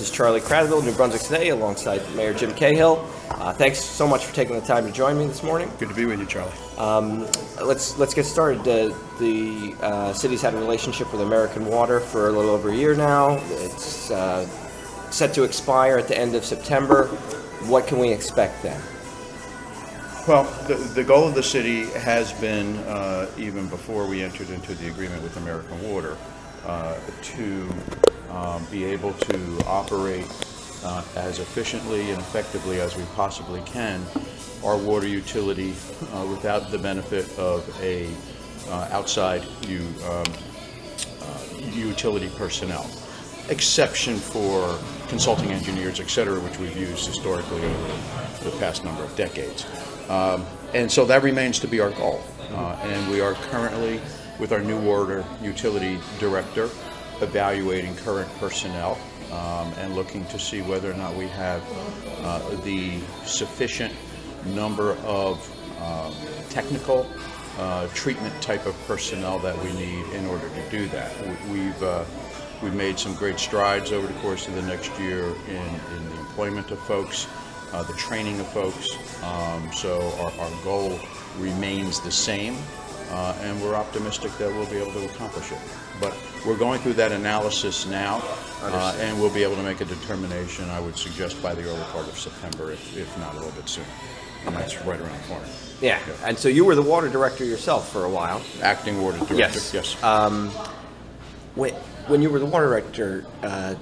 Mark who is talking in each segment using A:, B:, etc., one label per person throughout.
A: This is Charlie Cradville, New Brunswick Today, alongside Mayor Jim Cahill. Thanks so much for taking the time to join me this morning.
B: Good to be with you, Charlie.
A: Let's get started. The city's had a relationship with American Water for a little over a year now. It's set to expire at the end of September. What can we expect then?
B: Well, the goal of the city has been, even before we entered into the agreement with American Water, to be able to operate as efficiently and effectively as we possibly can our water utility without the benefit of a outside utility personnel. Exception for consulting engineers, et cetera, which we've used historically over the past number of decades. And so that remains to be our goal. And we are currently, with our new water utility director, evaluating current personnel and looking to see whether or not we have the sufficient number of technical treatment type of personnel that we need in order to do that. We've made some great strides over the course of the next year in the employment of folks, the training of folks. So our goal remains the same, and we're optimistic that we'll be able to accomplish it. But we're going through that analysis now, and we'll be able to make a determination, I would suggest, by the early part of September, if not a little bit sooner. And that's right around the corner.
A: Yeah, and so you were the water director yourself for a while.
B: Acting water director, yes.
A: When you were the water director,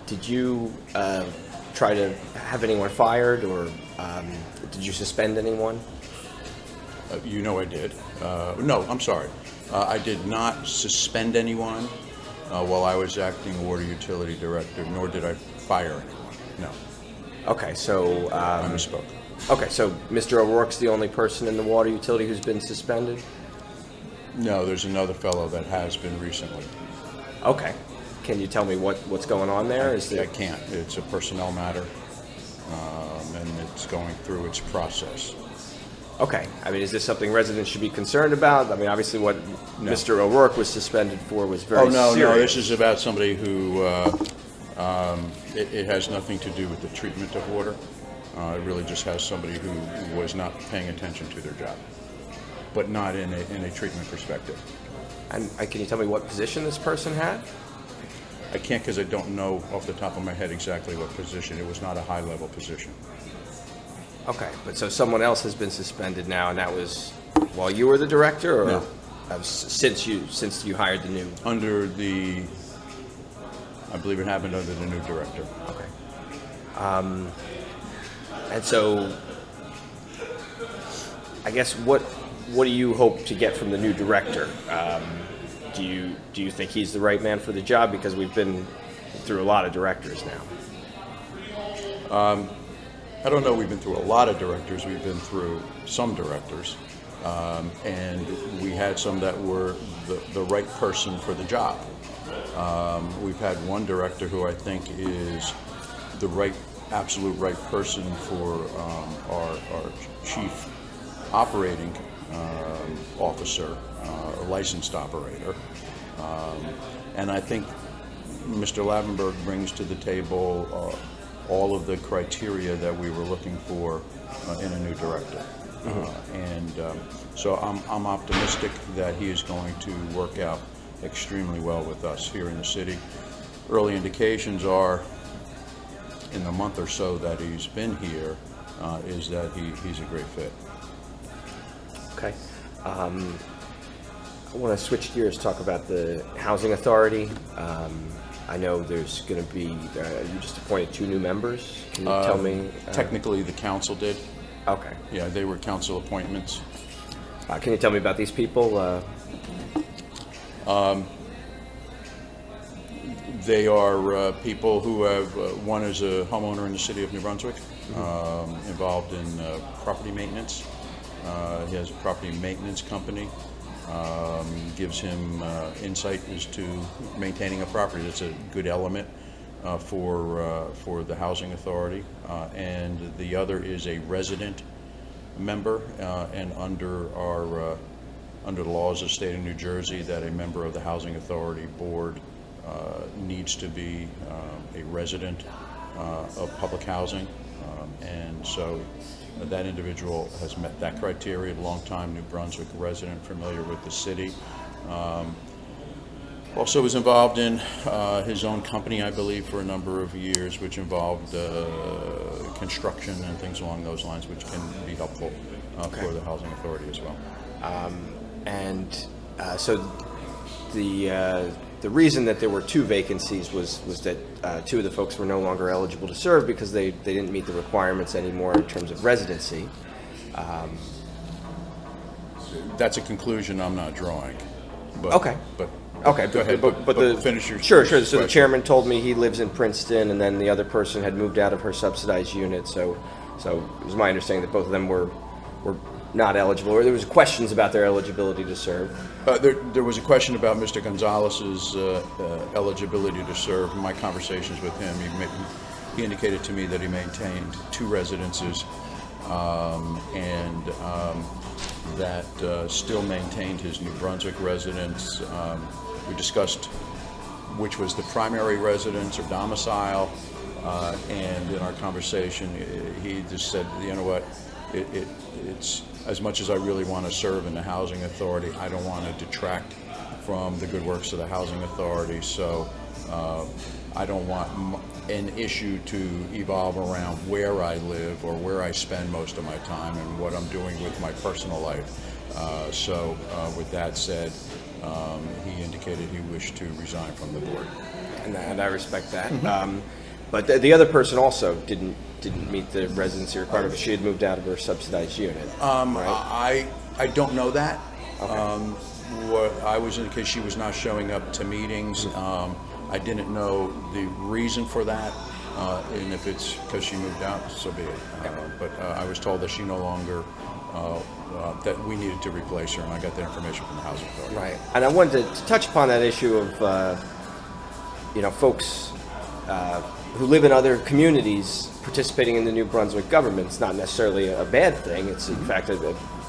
A: did you try to have anyone fired, or did you suspend anyone?
B: You know I did. No, I'm sorry. I did not suspend anyone while I was acting water utility director, nor did I fire anyone. No.
A: Okay, so
B: I misspoke.
A: Okay, so Mr. O'Rourke's the only person in the water utility who's been suspended?
B: No, there's another fellow that has been recently.
A: Okay. Can you tell me what's going on there?
B: I can't. It's a personnel matter, and it's going through its process.
A: Okay. I mean, is this something residents should be concerned about? I mean, obviously what Mr. O'Rourke was suspended for was very serious.
B: No, this is about somebody who, it has nothing to do with the treatment of water. It really just has somebody who was not paying attention to their job, but not in a treatment perspective.
A: And can you tell me what position this person had?
B: I can't, because I don't know off the top of my head exactly what position. It was not a high-level position.
A: Okay, but so someone else has been suspended now, and that was while you were the director, or
B: no.
A: Since you hired the new?
B: I believe it happened under the new director.
A: Okay. And so, I guess what do you hope to get from the new director? Do you think he's the right man for the job? Because we've been through a lot of directors now.
B: I don't know. We've been through a lot of directors. We've been through some directors, and we had some that were the right person for the job. We've had one director who I think is the absolute right person for our chief operating officer, a licensed operator, and I think Mr. Lavenberg brings to the table all of the criteria that we were looking for in a new director. So I'm optimistic that he is going to work out extremely well with us here in the city. Early indications are, in the month or so that he's been here, is that he's a great fit.
A: Okay. I want to switch gears, talk about the Housing Authority. I know there's going to be, you just appointed 2 new members. Can you tell me?
B: Technically, the council did.
A: Okay.
B: Yeah, they were council appointments.
A: Can you tell me about these people?
B: They are people who have, one is a homeowner in the city of New Brunswick, involved in property maintenance. He has a property maintenance company. Gives him insight as to maintaining a property. That's a good element for the Housing Authority. And the other is a resident member, and under the laws of the state of New Jersey, that a member of the Housing Authority Board needs to be a resident of public housing, and so that individual has met that criteria, longtime New Brunswick resident, familiar with the city. Also was involved in his own company, I believe, for a number of years, which involved construction and things along those lines, which can be helpful for the housing authority as well.
A: So the reason that there were 2 vacancies was that 2 of the folks were no longer eligible to serve because they didn't meet the requirements anymore in terms of residency.
B: That's a conclusion I'm not drawing. But,
A: Okay. Okay,
B: go ahead.
A: But
B: finish your
A: sure. So
B: question.
A: the chairman told me he lives in Princeton, and then the other person had moved out of her subsidized unit. So it was my understanding that both of them were not eligible, or there was questions about their eligibility to serve.
B: There was a question about Mr. Gonzalez's eligibility to serve. In my conversations with him, he indicated to me that he maintained 2 residences and that still maintained his New Brunswick residence. We discussed which was the primary residence or domicile, and in our conversation, he just said, you know what, it's as much as I really want to serve in the housing authority, I don't want to detract from the good works of the housing authority, so I don't want an issue to evolve around where I live or where I spend most of my time and what I'm doing with my personal life. So with that said, he indicated he wished to resign from the board.
A: And I respect that. But the other person also didn't meet the residency requirement because she had moved out of her subsidized unit. Right?
B: I don't know that.
A: Okay.
B: What I was indicating, she was not showing up to meetings. I didn't know the reason for that, and if it's because she moved out, so be it. But I was told that she no longer, that we needed to replace her, and I got that information from the housing authority.
A: Right. And I wanted to touch upon that issue of, folks who live in other communities participating in the New Brunswick government. It's not necessarily a bad thing. It's in fact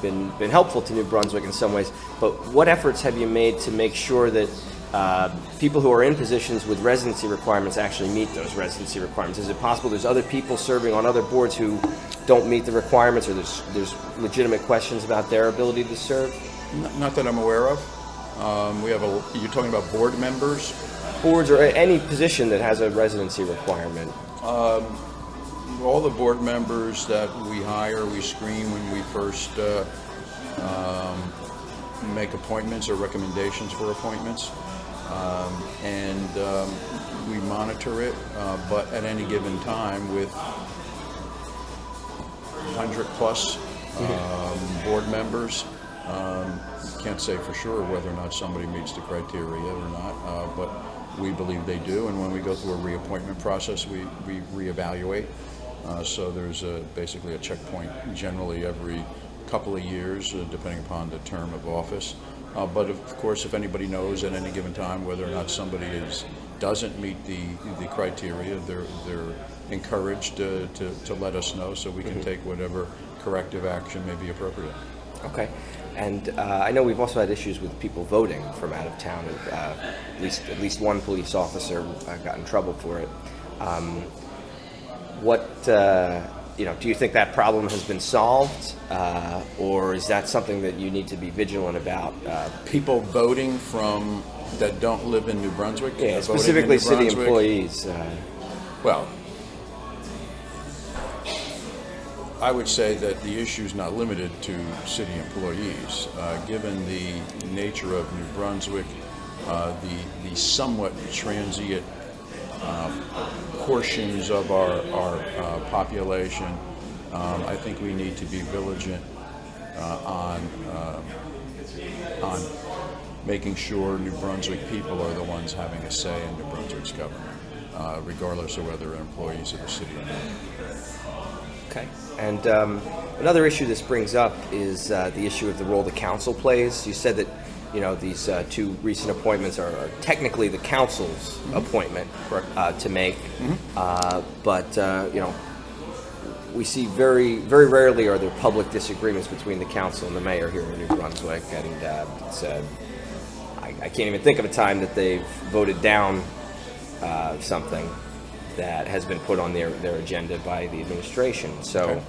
A: been helpful to New Brunswick in some ways. But what efforts have you made to make sure that people who are in positions with residency requirements actually meet those residency requirements? Is it possible there's other people serving on other boards who don't meet the requirements, or there's legitimate questions about their ability to serve?
B: Not that I'm aware of. You're talking about board members?
A: Boards or any position that has a residency requirement.
B: All the board members that we hire, we screen when we first make appointments or recommendations for appointments, and we monitor it, but at any given time with 100 plus board members, can't say for sure whether or not somebody meets the criteria or not, but we believe they do, and when we go through a reappointment process, we reevaluate. So there's basically a checkpoint generally every couple of years, depending upon the term of office. But of course, if anybody knows at any given time whether or not somebody doesn't meet the criteria, they're encouraged to let us know so we can take whatever corrective action may be appropriate.
A: Okay. And I know we've also had issues with people voting from out of town. At least one police officer got in trouble for it. Do you think that problem has been solved, or is that something that you need to be vigilant about?
B: People voting that don't live in New Brunswick?
A: Yeah, specifically city employees.
B: Well, I would say that the issue is not limited to city employees. Given the nature of New Brunswick, the somewhat transient portions of our population, I think we need to be vigilant on making sure New Brunswick people are the ones having a say in New Brunswick's government, regardless of whether they're employees of the city or not.
A: Okay. And another issue this brings up is the issue of the role the council plays. You said that these 2 recent appointments are technically the council's appointment to make, but we see very, very rarely are there public disagreements between the council and the mayor here in New Brunswick, and I can't even think of a time that they've voted down something. that has been put on their agenda by the administration. So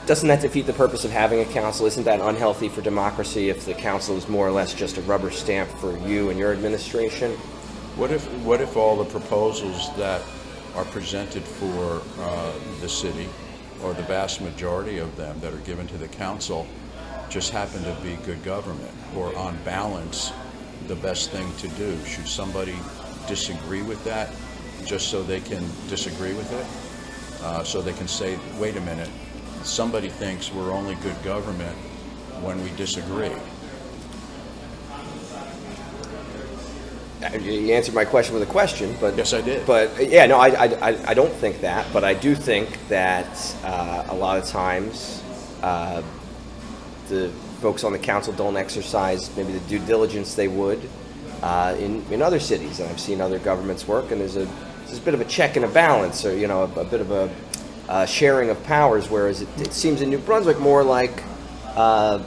A: doesn't that defeat the purpose of having a council? Isn't that unhealthy for democracy if the council is more or less just a rubber stamp for you and your administration?
B: What if all the proposals that are presented for the city, or the vast majority of them that are given to the council, just happen to be good government, or on balance the best thing to do? Should somebody disagree with that just so they can disagree with it? So they can say, wait a minute, somebody thinks we're only good government when we disagree.
A: You answered my question with a question, but
B: Yes, I did.
A: But yeah, no, I don't think that, but I do think that a lot of times the folks on the council don't exercise maybe the due diligence they would in other cities, and I've seen other governments work, and there's a bit of a check and a balance, or a bit of a sharing of powers. Whereas it seems in New Brunswick more like the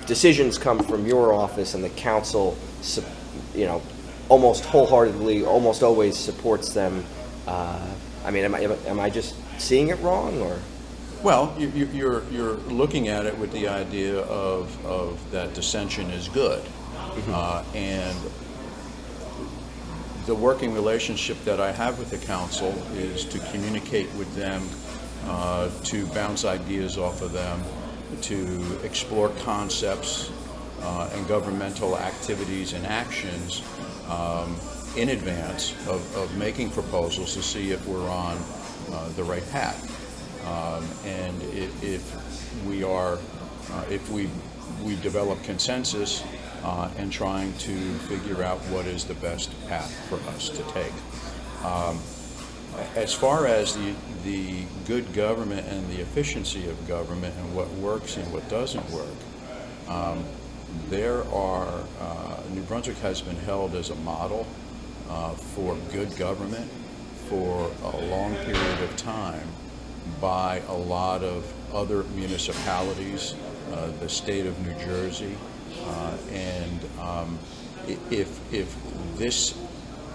A: decisions come from your office, and the council, almost wholeheartedly, almost always supports them. I mean, am I just seeing it wrong, or?
B: Well, you're looking at it with the idea of that dissension is good, and the working relationship that I have with the council is to communicate with them, to bounce ideas off of them, to explore concepts and governmental activities and actions in advance of making proposals to see if we're on the right path. And if we develop consensus and trying to figure out what is the best path for us to take. As far as the good government and the efficiency of government and what works and what doesn't work, New Brunswick has been held as a model for good government for a long period of time by a lot of other municipalities, the state of New Jersey, and if this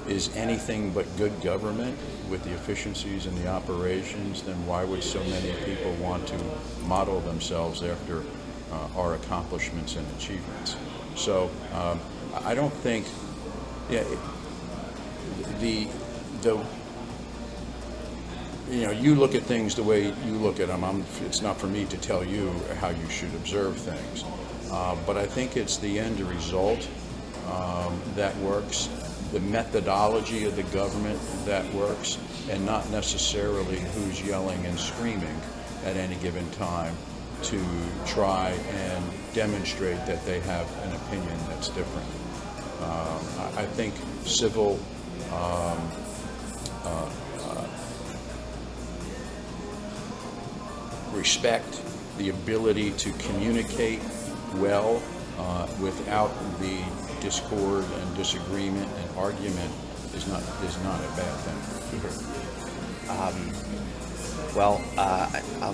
B: is anything but good government with the efficiencies and the operations, then why would so many people want to model themselves after our accomplishments and achievements? So I don't think, you look at things the way you look at them. It's not for me to tell you how you should observe things, but I think it's the end result that works, the methodology of the government that works, and not necessarily who's yelling and screaming at any given time to try and demonstrate that they have an opinion that's different. I think civil respect, the ability to communicate well without the discord and disagreement and argument is not a bad thing.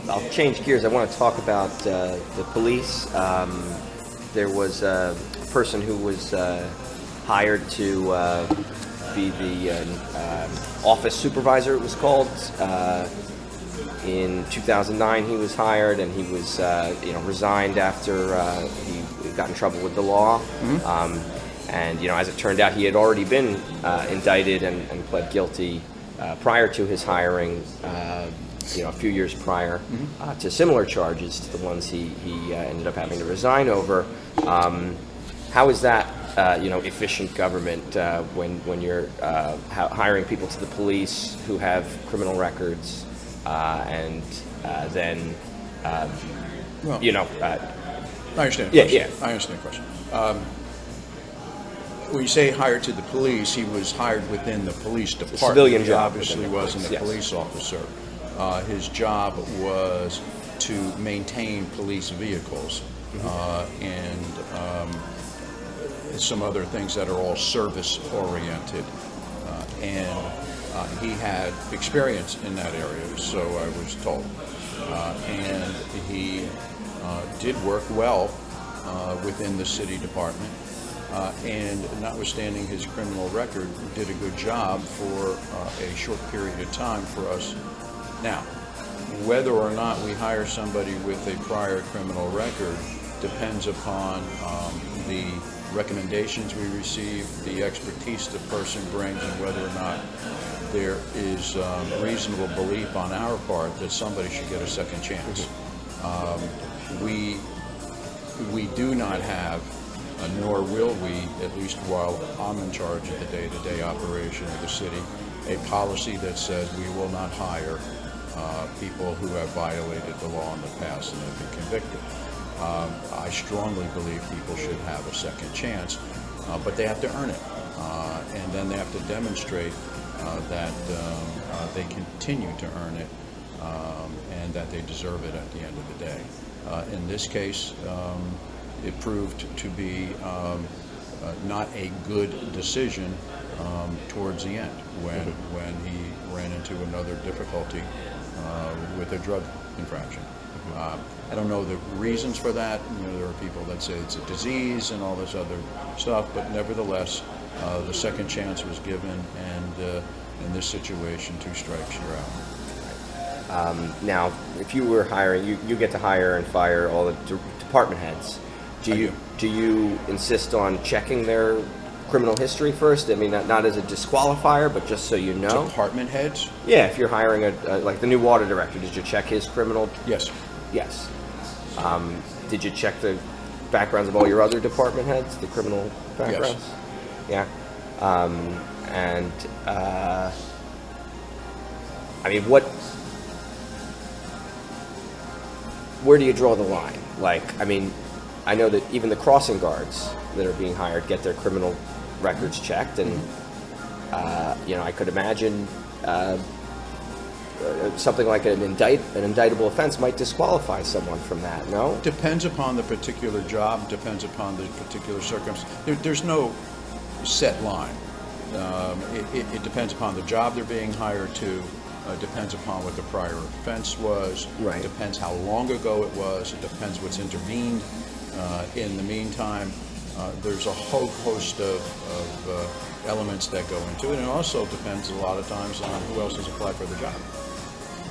A: I'll change gears. I want to talk about the police. There was a person who was hired to be the office supervisor, it was called. In 2009, he was hired, and he was, resigned after he got in trouble with the law. Mm-hmm. And as it turned out, he had already been indicted and pled guilty prior to his hiring. A few years prior, to similar charges to the ones he ended up having to resign over. How is that, efficient government when you're hiring people to the police who have criminal records? I
B: understand. I understand the question. When you say hired to the police, he was hired within the police department.
A: Civilian
B: he
A: job.
B: Obviously, wasn't a police officer. His job was to maintain police vehicles and some other things that are all service oriented, and he had experience in that area, so I was told. And he did work well within the city department, and notwithstanding his criminal record, did a good job for a short period of time for us. Now, whether or not we hire somebody with a prior criminal record depends upon the recommendations we receive, the expertise the person brings, and whether or not there is reasonable belief on our part that somebody should get a second chance. We do not have, nor will we, at least while I'm in charge of the day-to-day operation of the city, a policy that says we will not hire people who have violated the law in the past and have been convicted. I strongly believe people should have a second chance, but they have to earn it, and then they have to demonstrate that they continue to earn it, and that they deserve it at the end of the day. In this case, it proved to be not a good decision towards the end when he ran into another difficulty with a drug infraction. I don't know the reasons for that. There are people that say it's a disease and all this other stuff, but nevertheless, the second chance was given, and in this situation, 2 strikes, you're out.
A: Now, if you were hiring, you get to hire and fire all the department heads. Do you insist on checking their criminal history first? I mean, not as a disqualifier, but just so you know.
B: Department heads?
A: Yeah, if you're hiring like the new water director, did you check his criminal?
B: Yes.
A: Yes. Did you check the backgrounds of all your other department heads, the criminal backgrounds? Yes. Yeah. I mean, where do you draw the line? Like, I mean, I know that even the crossing guards that are being hired get their criminal records checked, and I could imagine something like an indictable offense might disqualify someone from that. No?
B: Depends upon the particular job. Depends upon the particular circumstance. There's no set line. It depends upon the job they're being hired to. Depends upon what the prior offense was.
A: Right.
B: Depends how long ago it was. It depends what's intervened in the meantime. There's a whole host of elements that go into it, and it also depends a lot of times on who else has applied for the job.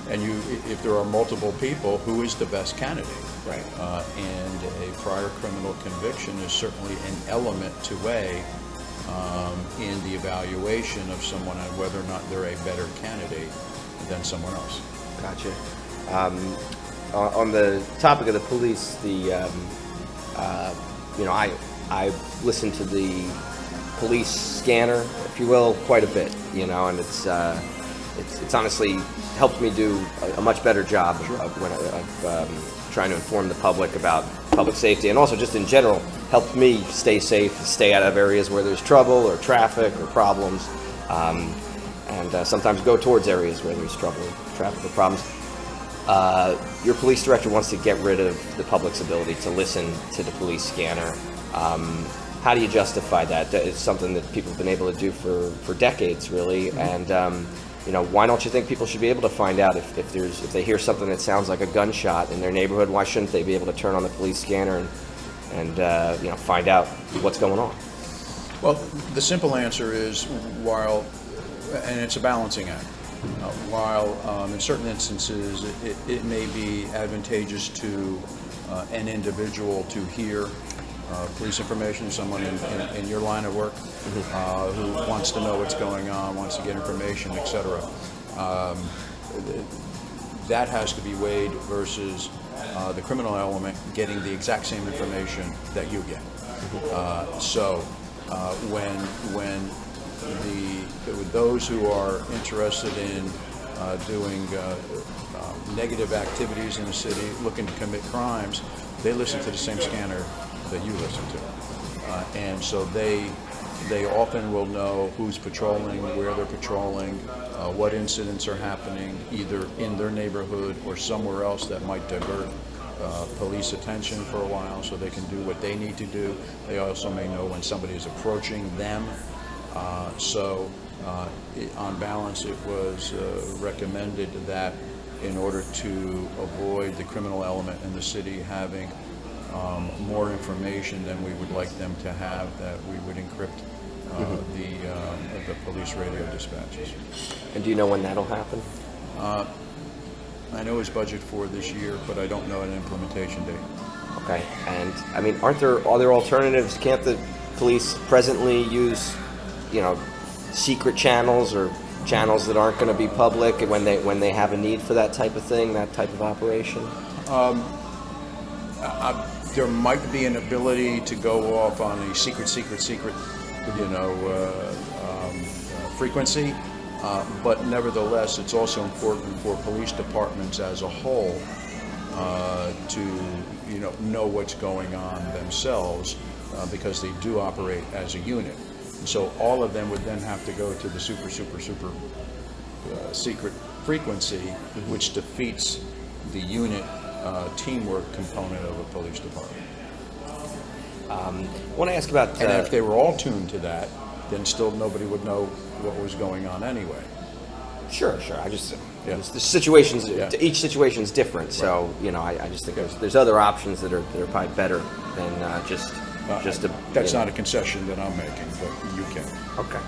B: And if there are multiple people, who is the best candidate?
A: Right.
B: And a prior criminal conviction is certainly an element to weigh in the evaluation of someone and whether or not they're a better candidate than someone else.
A: Gotcha. On the topic of the police, I listen to the police scanner, if you will, quite a bit, and it's honestly helped me do a much better job of trying to inform the public about public safety, and also just in general helped me stay safe, stay out of areas where there's trouble or traffic or problems, and sometimes go towards areas where there's trouble, traffic or problems. Your police director wants to get rid of the public's ability to listen to the police scanner. How do you justify that? It's something that people have been able to do for decades, really. Mm-hmm. And why don't you think people should be able to find out if they hear something that sounds like a gunshot in their neighborhood? Why shouldn't they be able to turn on the police scanner and find out what's going on?
B: Well, the simple answer is and it's a balancing act. While in certain instances it may be advantageous to an individual to hear police information, someone in your line of work who wants to know what's going on, wants to get information, etc. That has to be weighed versus the criminal element getting the exact same information that you get. When those who are interested in doing negative activities in the city, looking to commit crimes, they listen to the same scanner that you listen to, and so they often will know who's patrolling, where they're patrolling, what incidents are happening either in their neighborhood or somewhere else that might divert police attention for a while so they can do what they need to do. They also may know when somebody is approaching them. On balance, it was recommended that in order to avoid the criminal element in the city having more information than we would like them to have, that we would encrypt the police radio dispatches.
A: And do you know when that'll happen?
B: I know it's budget for this year, but I don't know an implementation date.
A: Okay. And I mean, are there alternatives? Can't the police presently use, secret channels or channels that aren't going to be public when they have a need for that type of thing, that type of operation?
B: There might be an ability to go off on a secret, frequency, but nevertheless, it's also important for police departments as a whole to know what's going on themselves, because they do operate as a unit. And so all of them would then have to go to the super secret frequency, which defeats the unit teamwork component of a police department.
A: I want to ask about...
B: And if they were all tuned to that, then still nobody would know what was going on anyway.
A: Sure. I just... The situations, each situation is different,
B: right.
A: So I just think there's other options that are probably better than just a.
B: That's not a concession that I'm making, but you can.
A: Okay.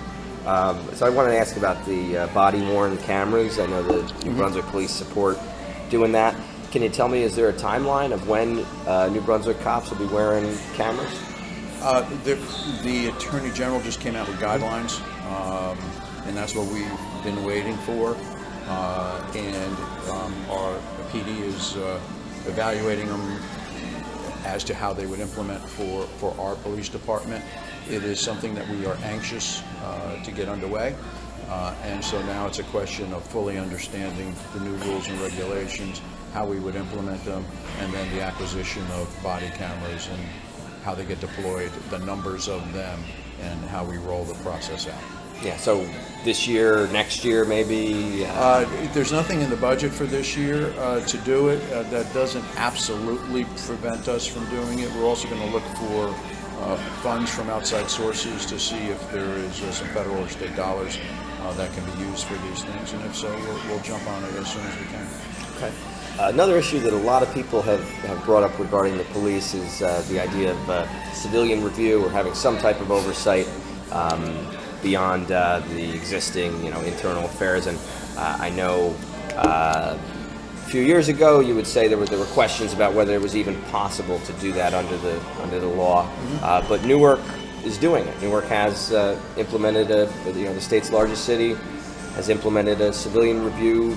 A: So I wanted to ask about the body-worn cameras. I know the New Brunswick Police support doing that. Can you tell me, is there a timeline of when New Brunswick cops will be wearing cameras?
B: The Attorney General just came out with guidelines, and that's what we've been waiting for. And our PD is evaluating them as to how they would implement for our police department. It is something that we are anxious to get underway. And so now it's a question of fully understanding the new rules and regulations, how we would implement them, and then the acquisition of body cameras and how they get deployed, the numbers of them, and how we roll the process out.
A: Yeah, so this year, next year, maybe?
B: There's nothing in the budget for this year to do it. That doesn't absolutely prevent us from doing it. We're also going to look for funds from outside sources to see if there is some federal or state dollars that can be used for these things, and if so, we'll jump on it as soon as we can.
A: Okay. Another issue that a lot of people have brought up regarding the police is the idea of civilian review or having some type of oversight beyond the existing, internal affairs. And I know a few years ago you would say there were questions about whether it was even possible to do that under the law. But Newark is doing it. Newark has implemented the state's largest city has implemented a civilian review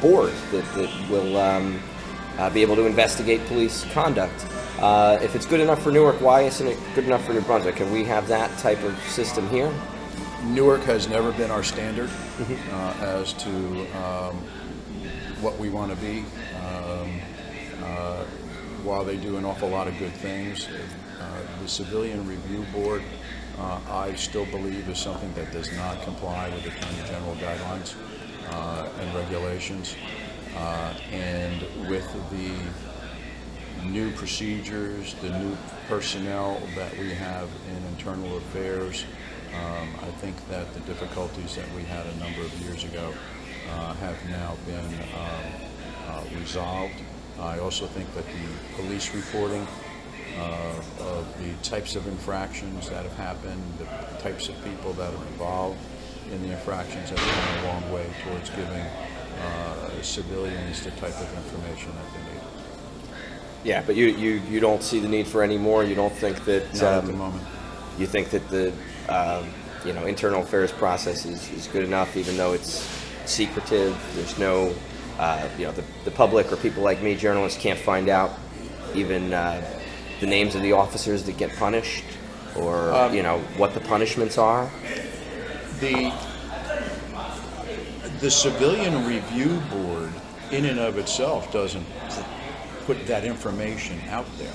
A: board that will be able to investigate police conduct. If it's good enough for Newark, why isn't it good enough for New Brunswick? Can we have that type of system here?
B: Newark has never been our standard as to what we want to be. While they do an awful lot of good things, the Civilian Review Board, I still believe, is something that does not comply with Attorney General guidelines and regulations. And with the new procedures, the new personnel that we have in internal affairs, I think that the difficulties that we had a number of years ago have now been resolved. I also think that the police reporting of the types of infractions that have happened, the types of people that are involved in the infractions, have gone a long way towards giving civilians the type of information that they need.
A: Yeah, but you don't see the need for any more. You don't think that
B: not at the moment.
A: You think that the internal affairs process is good enough, even though it's secretive. There's no the public or people like me, journalists, can't find out even the names of the officers that get punished, or what the punishments are.
B: The Civilian Review Board, in and of itself, doesn't put that information out there,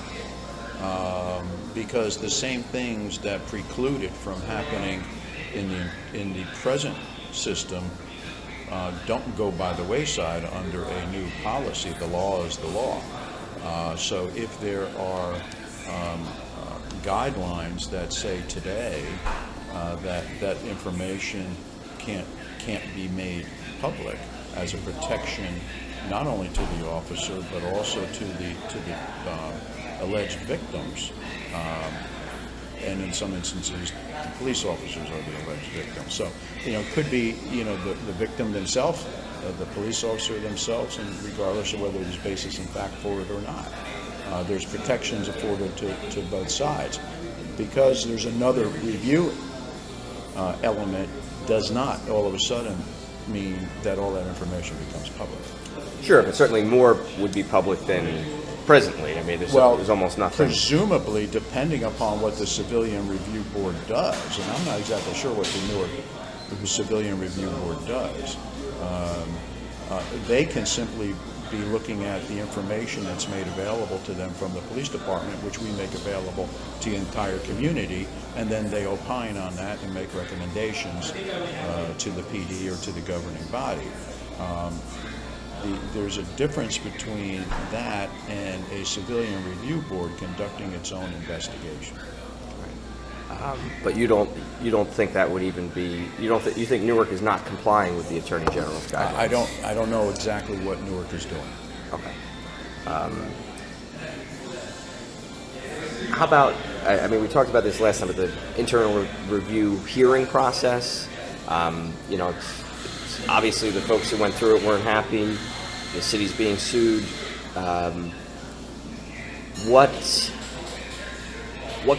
B: because the same things that preclude it from happening in the present system don't go by the wayside under a new policy. The law is the law. So if there are guidelines that say today that information can't be made public as a protection, not only to the officer but also to the alleged victims, and in some instances, the police officers are the alleged victims. So, could be, the victim themselves, the police officer themselves, and regardless of whether there's basis in fact for it or not. There's protections afforded to both sides. Because there's another review element does not all of a sudden mean that all that information becomes public.
A: Sure, but certainly more would be public than presently. I mean, there's almost nothing.
B: Presumably, depending upon what the Civilian Review Board does, and I'm not exactly sure what the Newark Civilian Review Board does, they can simply be looking at the information that's made available to them from the police department, which we make available to the entire community, and then they opine on that and make recommendations to the PD or to the governing body. There's a difference between that and a civilian review board conducting its own investigation.
A: But you don't think that would even be, you think Newark is not complying with the Attorney General's guidelines?
B: I don't know exactly what Newark is doing.
A: Okay. How about, I mean, we talked about this last time, but the internal review hearing process, it's obviously the folks who went through it weren't happy. The city's being sued. What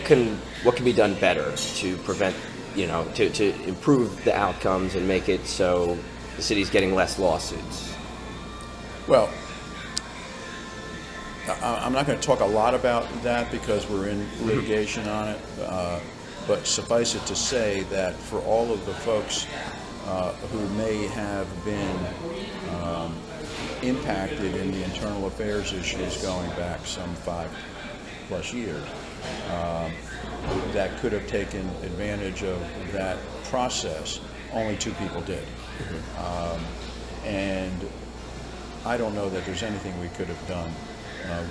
A: can be done better to prevent, to improve the outcomes and make it so the city's getting less lawsuits?
B: Well, I'm not going to talk a lot about that because we're in litigation on it, but suffice it to say that for all of the folks who may have been impacted in the internal affairs issues going back some 5+ years, that could have taken advantage of that process, only 2 people did. And I don't know that there's anything we could have done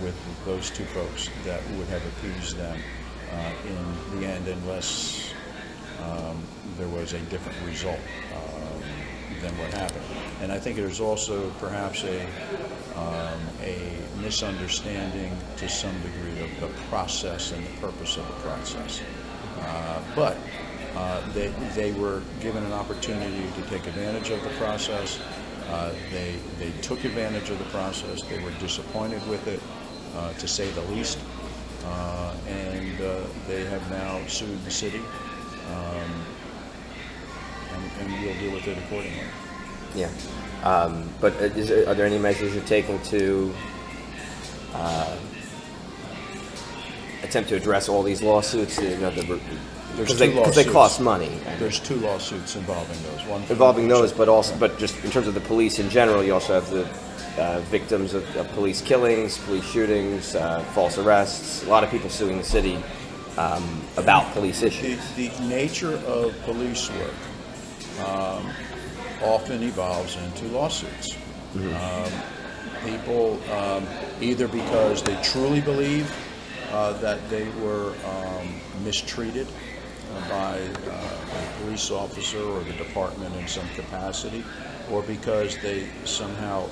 B: with those 2 folks that would have appeased them in the end, unless there was a different result than what happened. And I think there's also perhaps a misunderstanding to some degree of the process and the purpose of the process. But they were given an opportunity to take advantage of the process. They took advantage of the process. They were disappointed with it, to say the least, and they have now sued the city, and we'll deal with it accordingly.
A: Yeah, but are there any measures you're taking to attempt to address all these lawsuits? Because they cost money.
B: There's 2 lawsuits involving those. One
A: involving those, but just in terms of the police in general, you also have the victims of police killings, police shootings, false arrests. A lot of people suing the city about police issues.
B: The nature of police work often evolves into lawsuits. People, either because they truly believe that they were mistreated by a police officer or the department in some capacity, or because they somehow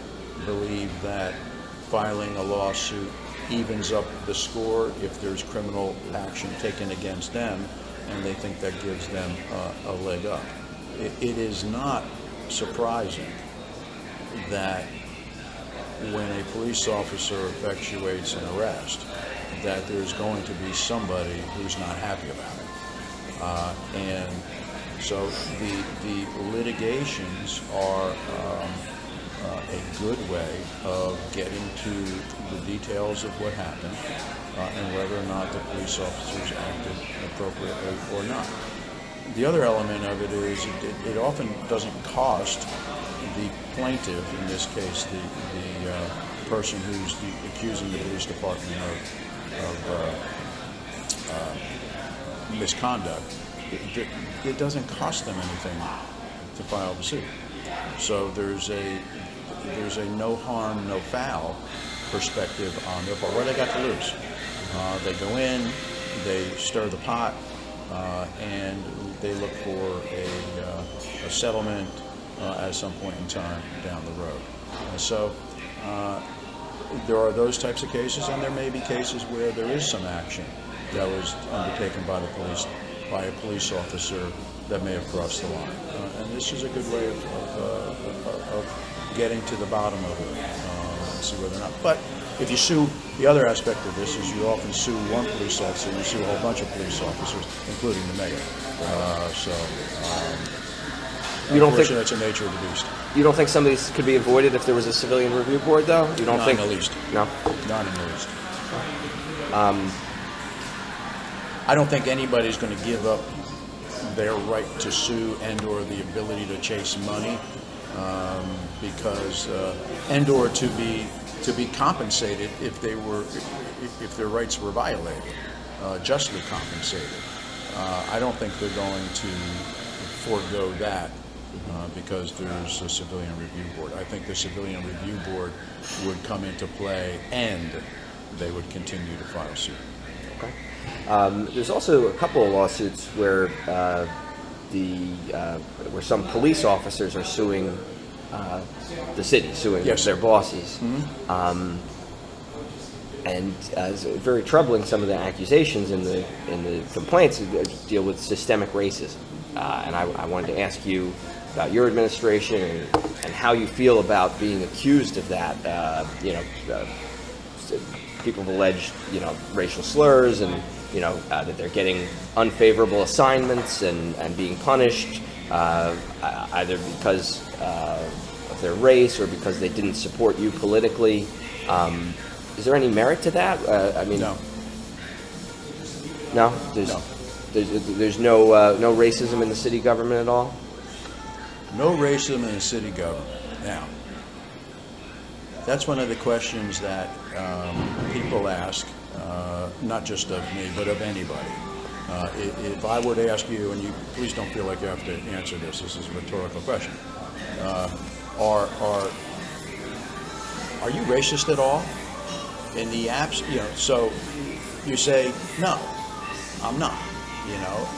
B: believe that filing a lawsuit evens up the score if there's criminal action taken against them, and they think that gives them a leg up. It is not surprising that when a police officer effectuates an arrest, that there's going to be somebody who's not happy about it. And so the litigations are a good way of getting to the details of what happened and whether or not the police officers acted appropriately or not. The other element of it is it often doesn't cost the plaintiff, in this case the person who's accusing the police department of misconduct. It doesn't cost them anything to file the suit. So there's a no harm, no foul perspective on their part. What do they got to lose? They go in, they stir the pot, and they look for a settlement at some point in time down the road. So there are those types of cases, and there may be cases where there is some action that was undertaken by the police, by a police officer that may have crossed the line. And this is a good way of getting to the bottom of it, and see whether or not. But if you sue, the other aspect of this is you often sue one police officer, you sue a whole bunch of police officers, including the mayor.
A: You don't think
B: that's the nature of the beast.
A: You don't think some of these could be avoided if there was a civilian review board, though? You don't
B: Not
A: think?
B: in the least.
A: No.
B: Not in the least. I don't think anybody's going to give up their right to sue and/or the ability to chase money, because and/or to be compensated if their rights were violated, justly compensated. I don't think they're going to forego that because there's a civilian review board. I think the civilian review board would come into play, and they would continue to file suit.
A: Okay. There's also a couple of lawsuits where where some police officers are suing the city, suing
B: Yes.
A: their bosses.
B: Mm-hmm.
A: And it's very troubling. Some of the accusations in the complaints deal with systemic racism. And I wanted to ask you about your administration and how you feel about being accused of that. People have alleged, racial slurs and, that they're getting unfavorable assignments and being punished either because of their race or because they didn't support you politically. Is there any merit to that?
B: No.
A: No?
B: No.
A: There's no racism in the city government at all?
B: No racism in the city government. Now, that's one of the questions that people ask, not just of me, but of anybody. If I were to ask you, and you please don't feel like you have to answer this is a rhetorical question, are you racist at all? In the so you say, no, I'm not,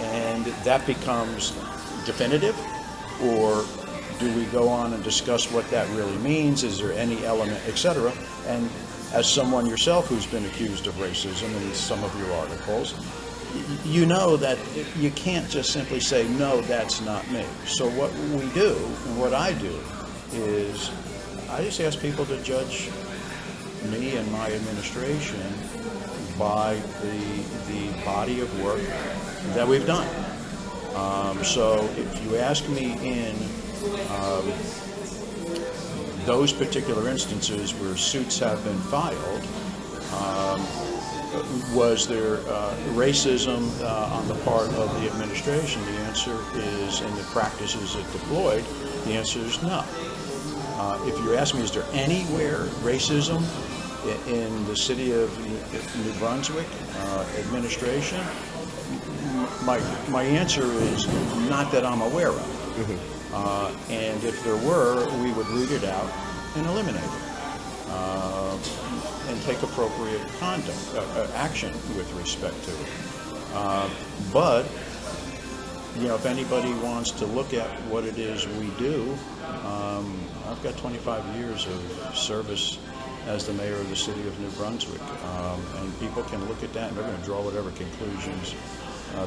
B: and that becomes definitive, or do we go on and discuss what that really means? Is there any element, etc.? And as someone yourself who's been accused of racism in some of your articles, you know that you can't just simply say, no, that's not me. So what we do, and what I do, is I just ask people to judge me and my administration by the body of work that we've done. So if you ask me in those particular instances where suits have been filed, was there racism on the part of the administration? The answer is, in the practices it deployed, the answer is no. If you ask me, is there anywhere racism in the city of New Brunswick administration? My answer is not that I'm aware of. Mm-hmm. And if there were, we would root it out and eliminate it, and take appropriate action with respect to it. But if anybody wants to look at what it is we do, I've got 25 years of service as the mayor of the city of New Brunswick, and people can look at that and they're going to draw whatever conclusions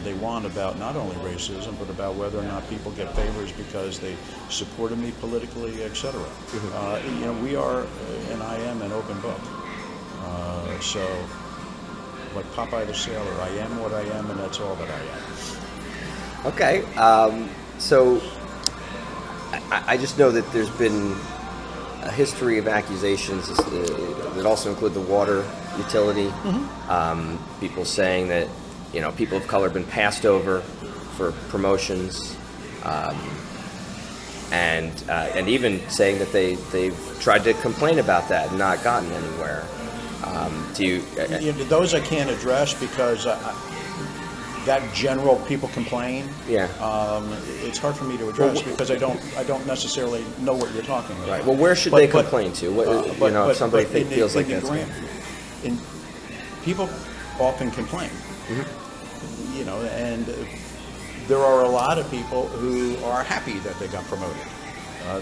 B: they want about not only racism, but about whether or not people get favors because they supported me politically, etc. Mm-hmm. We are, and I am, an open book. So, like Popeye the Sailor, I am what I am, and that's all that I am.
A: Okay. So, I just know that there's been a history of accusations that also include the water utility. Mm-hmm. People saying that people of color have been passed over for promotions, and even saying that they've tried to complain about that and not gotten anywhere.
B: Those I can't address because that general people complain.
A: Yeah.
B: It's hard for me to address because I don't necessarily know what you're talking about.
A: Right. Well, where should they complain to? If somebody feels like that's
B: people often complain.
A: Mm-hmm.
B: And there are a lot of people who are happy that they got promoted.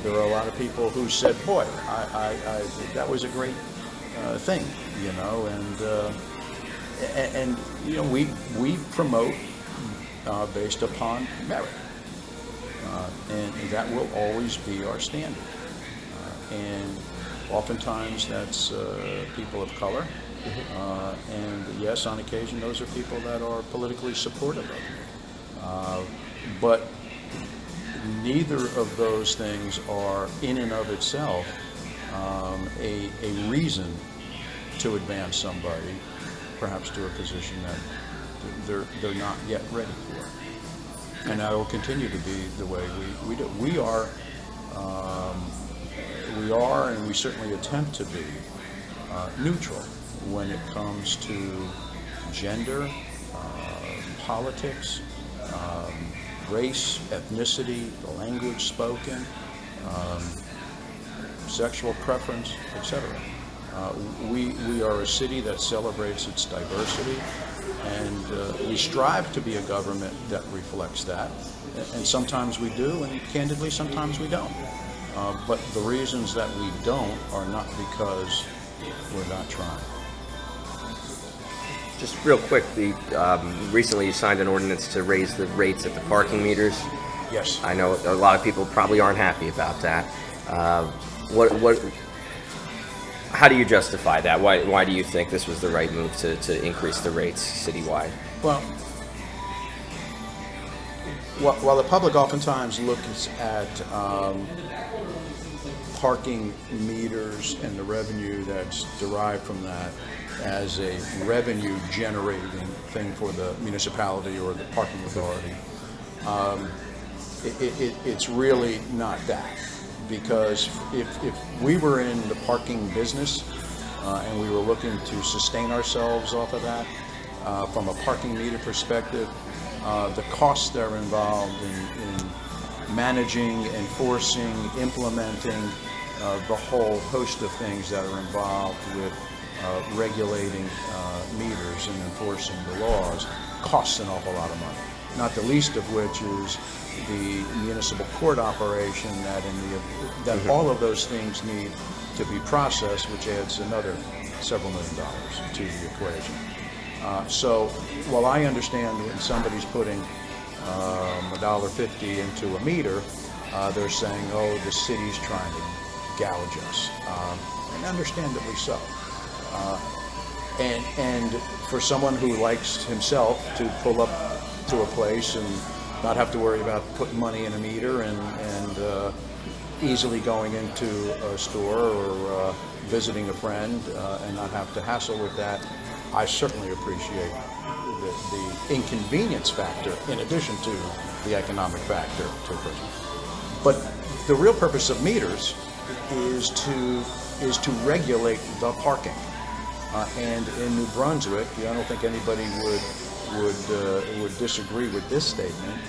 B: There are a lot of people who said, "Boy, I that was a great thing, and we promote based upon merit, and that will always be our standard. And oftentimes that's people of color, and yes, on occasion those are people that are politically supportive of me. But neither of those things are in and of itself a reason to advance somebody, perhaps to a position that they're not yet ready for. And that will continue to be the way we do. We are, and we certainly attempt to be neutral when it comes to gender, politics, race, ethnicity, the language spoken, sexual preference, etc. We are a city that celebrates its diversity, and we strive to be a government that reflects that. And sometimes we do, and candidly, sometimes we don't. But the reasons that we don't are not because we're not trying.
A: Just real quick, recently you signed an ordinance to raise the rates at the parking meters.
B: Yes.
A: I know a lot of people probably aren't happy about that. How do you justify that? Why do you think this was the right move to increase the rates citywide?
B: Well, while the public oftentimes looks at parking meters and the revenue that's derived from that as a revenue generating thing for the municipality or the parking authority, it's really not that. Because if we were in the parking business and we were looking to sustain ourselves off of that, from a parking meter perspective, the costs that are involved in managing, enforcing, implementing the whole host of things that are involved with regulating meters and enforcing the laws costs an awful lot of money. Not the least of which is the municipal court operation that all of those things need to be processed, which adds another several $1 million to the equation. So while I understand when somebody's putting $1.50 into a meter, they're saying, oh, the city's trying to gouge us, and understandably so. And for someone who likes himself to pull up to a place and not have to worry about putting money in a meter and easily going into a store or visiting a friend and not have to hassle with that, I certainly appreciate the inconvenience factor in addition to the economic factor to a person. But the real purpose of meters is to regulate the parking. And in New Brunswick, I don't think anybody would disagree with this statement.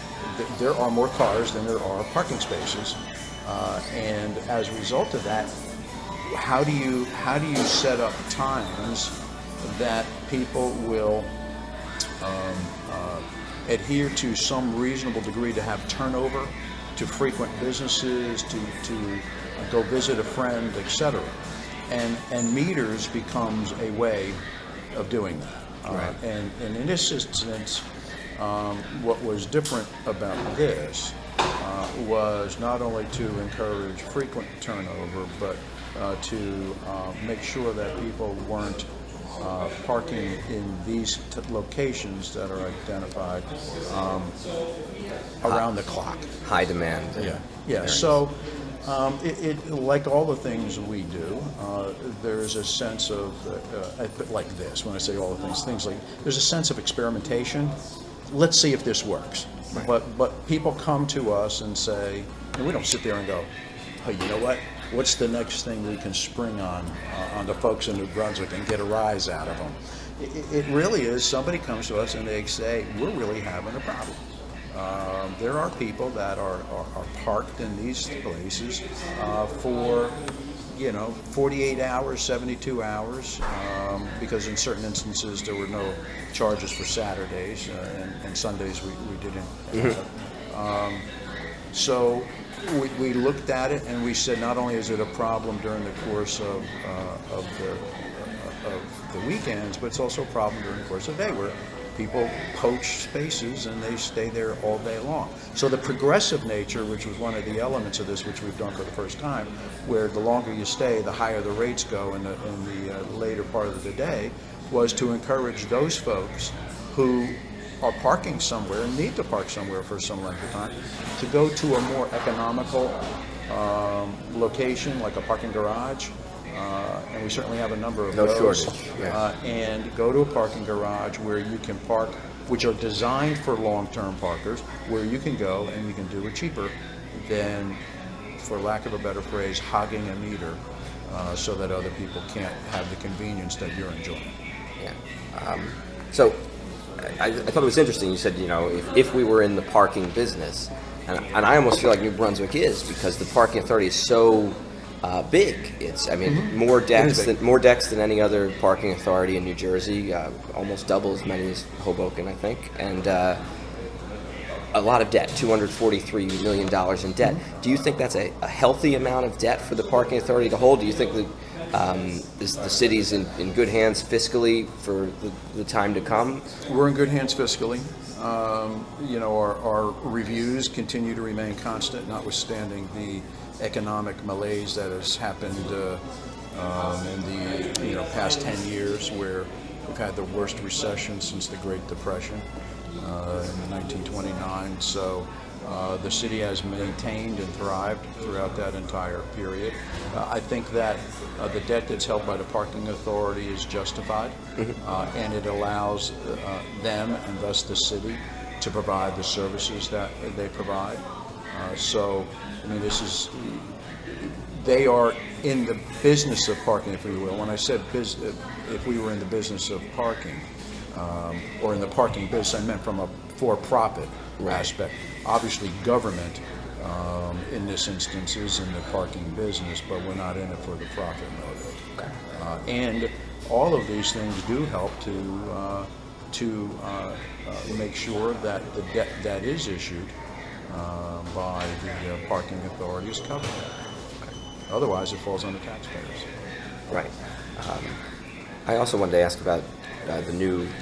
B: There are more cars than there are parking spaces, and as a result of that, how do you set up times that people will adhere to some reasonable degree to have turnover, to frequent businesses, to go visit a friend, etc. And meters becomes a way of doing that.
A: Right.
B: And in this instance, what was different about this was not only to encourage frequent turnover, but to make sure that people weren't parking in these locations that are identified around the clock.
A: High demand.
B: Yeah. So, like all the things we do, there's a sense of, like this, when I say all the things like, there's a sense of experimentation. Let's see if this works. Right. But people come to us and say, and we don't sit there and go, hey, you know what? What's the next thing we can spring on the folks in New Brunswick and get a rise out of them? It really is, somebody comes to us and they say, we're really having a problem. There are people that are parked in these places for 48 hours, 72 hours, because in certain instances there were no charges for Saturdays, and Sundays we didn't. So we looked at it and we said, not only is it a problem during the course of the weekends, but it's also a problem during the course of the day where people poach spaces and they stay there all day long. So the progressive nature, which was one of the elements of this, which we've done for the first time, where the longer you stay, the higher the rates go in the later part of the day, was to encourage those folks who are parking somewhere and need to park somewhere for some length of time to go to a more economical location, like a parking garage. And we certainly have a number of
A: No
B: those.
A: shortage, yeah.
B: And go to a parking garage where you can park, which are designed for long-term parkers, where you can go and you can do it cheaper than, for lack of a better phrase, hogging a meter, so that other people can't have the convenience that you're enjoying.
A: Yeah. So I thought it was interesting. You said, if we were in the parking business, and I almost feel like New Brunswick is, because the parking authority is so big. It's, more decks than any other parking authority in New Jersey. Almost double as many as Hoboken, I think, and a lot of debt. $243 million in debt. Do you think that's a healthy amount of debt for the parking authority to hold? Do you think that the city's in good hands fiscally for the time to come?
B: We're in good hands fiscally. Our reviews continue to remain constant, notwithstanding the economic malaise that has happened in the past 10 years, where we've had the worst recession since the Great Depression in 1929. So the city has maintained and thrived throughout that entire period. I think that the debt that's held by the parking authority is justified, and it allows them, and thus the city, to provide the services that they provide. They are in the business of parking, if you will. When I said if we were in the business of parking, or in the parking business, I meant from a for-profit aspect. Obviously, government, in this instance, is in the parking business, but we're not in it for the profit motive. And all of these things do help to make sure that the debt that is issued by the parking authority is covered. Otherwise, it falls on the taxpayers.
A: Right. I also wanted to ask about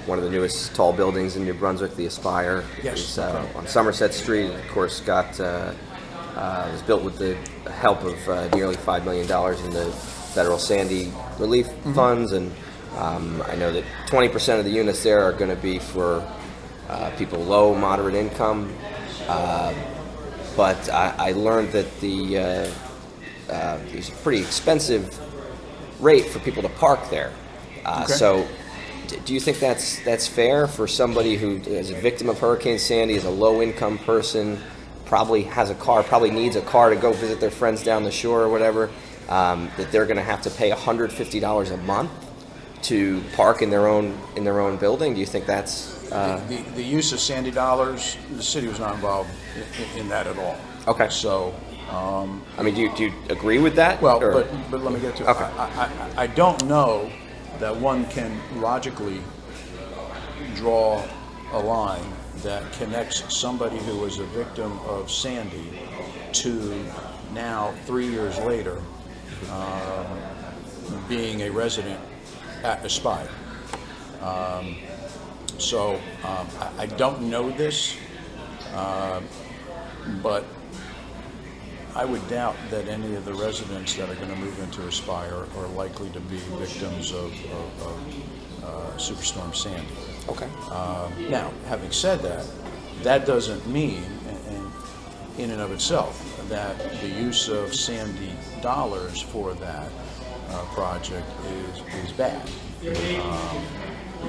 A: one of the newest tall buildings in New Brunswick, the Aspire.
B: Yes.
A: It's on Somerset Street. Of course, was built with the help of nearly $5 million in the federal Sandy relief funds, and I know that 20% of the units there are going to be for people low, moderate income. But I learned that there's a pretty expensive rate for people to park there. So do you think that's fair for somebody who is a victim of Hurricane Sandy, is a low-income person, probably has a car, probably needs a car to go visit their friends down the shore or whatever, that they're going to have to pay $150 a month to park in their own building? Do you think that's
B: the use of Sandy dollars? The city was not involved in that at all.
A: Okay.
B: So,
A: do you agree with that?
B: Well, but let me get to it.
A: Okay.
B: I don't know that one can logically draw a line that connects somebody who was a victim of Sandy to now, 3 years later, being a resident at Aspire. I don't know this, but I would doubt that any of the residents that are going to move into Aspire are likely to be victims of Superstorm Sandy.
A: Okay.
B: Now, having said that, that doesn't mean, in and of itself, that the use of Sandy dollars for that project is bad.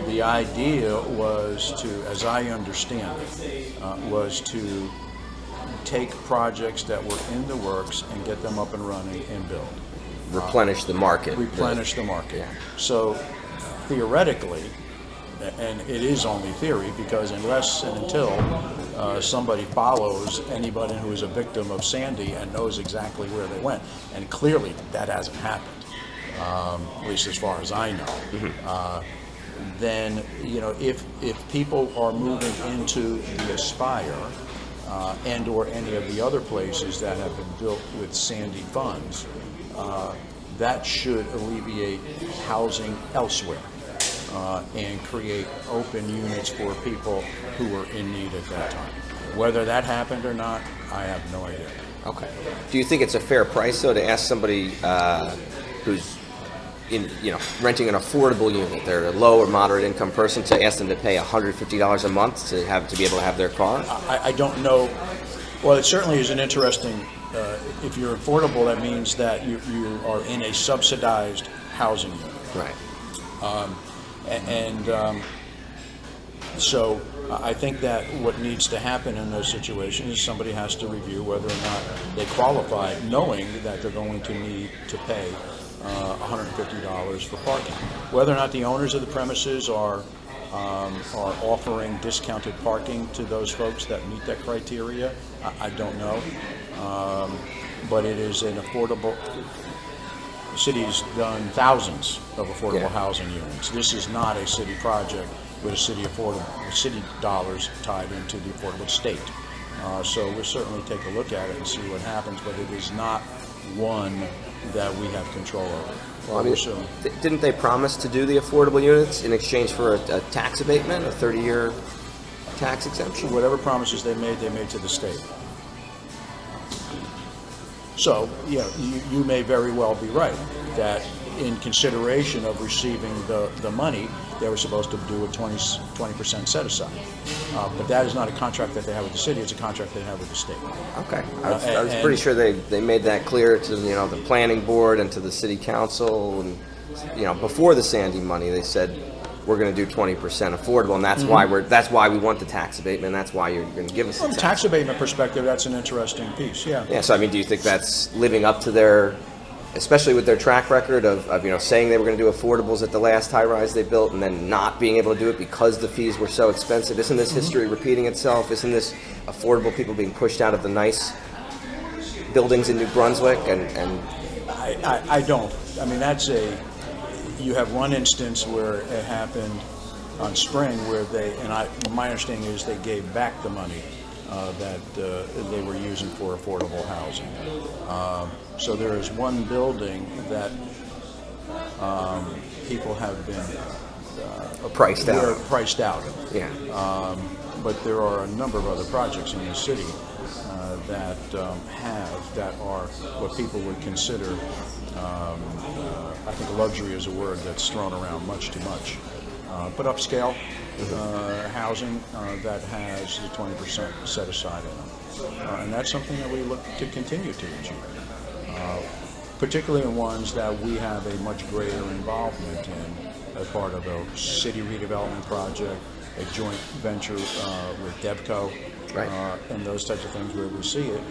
B: The idea was to, as I understand it, was to take projects that were in the works and get them up and running and build.
A: Replenish the market.
B: Replenish the market.
A: Yeah.
B: So theoretically, and it is only theory, because unless and until somebody follows anybody who is a victim of Sandy and knows exactly where they went, and clearly that hasn't happened, at least as far as I know, then if people are moving into the Aspire and or any of the other places that have been built with Sandy funds, that should alleviate housing elsewhere and create open units for people who were in need at that time. Whether that happened or not, I have no idea.
A: Okay. Do you think it's a fair price, though, to ask somebody who's renting an affordable unit, they're a low or moderate income person, to ask them to pay $150 a month to be able to have their car?
B: I don't know. Well, it certainly is an interesting. If you're affordable, that means that you are in a subsidized housing unit.
A: Right.
B: So I think that what needs to happen in those situations is somebody has to review whether or not they qualify, knowing that they're going to need to pay $150 for parking. Whether or not the owners of the premises are offering discounted parking to those folks that meet that criteria, I don't know. But it is an affordable. The city's done thousands of affordable housing units. This is not a city project with city dollars tied into the affordable state. So we'll certainly take a look at it and see what happens, but it is not one that we have control over.
A: Well, I mean, didn't they promise to do the affordable units in exchange for a tax abatement, a 30-year tax exemption?
B: Whatever promises they made to the state. So, you may very well be right that in consideration of receiving the money, they were supposed to do a 20% set aside. But that is not a contract that they have with the city, it's a contract they have with the state.
A: Okay. I was pretty sure they made that clear to the planning board and to the city council, and before the Sandy money, they said we're going to do 20% affordable, and that's why we want the tax abatement. That's why you're going to give us the
B: tax abatement perspective. That's an interesting piece. Yeah.
A: Yeah. So do you think that's living up to their, especially with their track record of saying they were going to do affordables at the last high-rise they built and then not being able to do it because the fees were so expensive? Isn't this history repeating itself? Isn't this affordable people being pushed out of the nice buildings in New Brunswick? And
B: I don't. I mean, you have one instance where it happened on Spring where my understanding is they gave back the money that they were using for affordable housing. So there is one building that people have been
A: priced out.
B: Priced out.
A: Yeah.
B: But there are a number of other projects in the city that are what people would consider. I think luxury is a word that's thrown around much too much. But upscale housing that has the 20% set aside in them. And that's something that we look to continue to achieve. Particularly in ones that we have a much greater involvement in as part of a city redevelopment project, a joint venture with DevCo,
A: right.
B: And those types of things where we see it,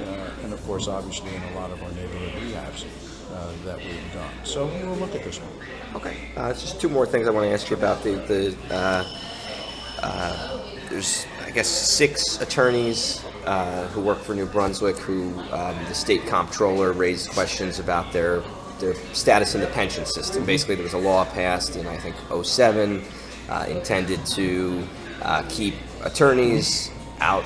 B: and of course obviously in a lot of our neighborhood rehabs that we've done. So we'll look at this one.
A: Okay. Just two more things I want to ask you about. There's, I guess, 6 attorneys who work for New Brunswick who the state comptroller raised questions about their status in the pension system. Basically, there was a law passed in, I think, 2007 intended to keep attorneys out